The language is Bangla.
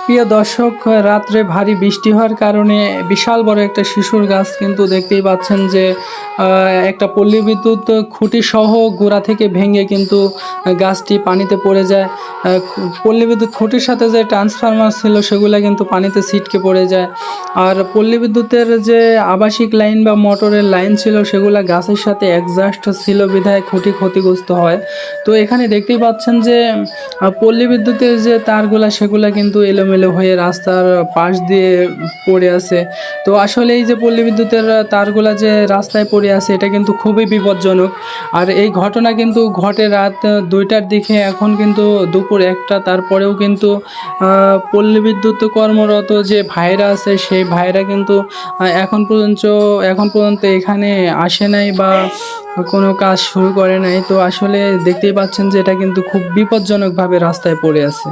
প্রিয় দর্শক, রাত্রে ভারী বৃষ্টি হওয়ার কারণে বিশাল বড় একটা শিশুর গাছ কিন্তু দেখতেই পাচ্ছেন যে একটা পল্লী বিদ্যুৎ খুঁটি সহ গোড়া থেকে ভেঙে কিন্তু গাছটি পানিতে পড়ে যায়। পল্লী বিদ্যুৎ খুঁটির সাথে যে ট্রান্সফরমার ছিল সেগুলো কিন্তু পানিতে ছিটকে পড়ে যায়। আর পল্লী বিদ্যুতের যে আবাসিক লাইন বা মোটরের লাইন ছিল সেগুলো গাছের সাথে অ্যাডজাস্ট ছিল বিধায় খুঁটি ক্ষতিগ্রস্ত হয়। তো এখানে দেখতেই পাচ্ছেন যে পল্লী বিদ্যুতের যে তারগুলা সেগুলা কিন্তু এলোমেলো হয়ে রাস্তার পাশ দিয়ে পড়ে আছে। তো আসলে এই যে পল্লী বিদ্যুতের তারগুলা যে রাস্তায় পড়ে আছে এটা কিন্তু খুবই বিপজ্জনক। আর এই ঘটনা কিন্তু ঘটে রাত 2টার দিকে, এখন কিন্তু দুপুর 1টা, তারপরেও কিন্তু পল্লী বিদ্যুৎ কর্মরত যে ভাইরা আছে সেই ভাইরা কিন্তু এখন পর্যন্ত এখানে আসে নাই বা কোনো কাজ শুরু করে নাই। তো আসলে দেখতেই পাচ্ছেন যে এটা কিন্তু খুব বিপজ্জনকভাবে রাস্তায় পড়ে আছে।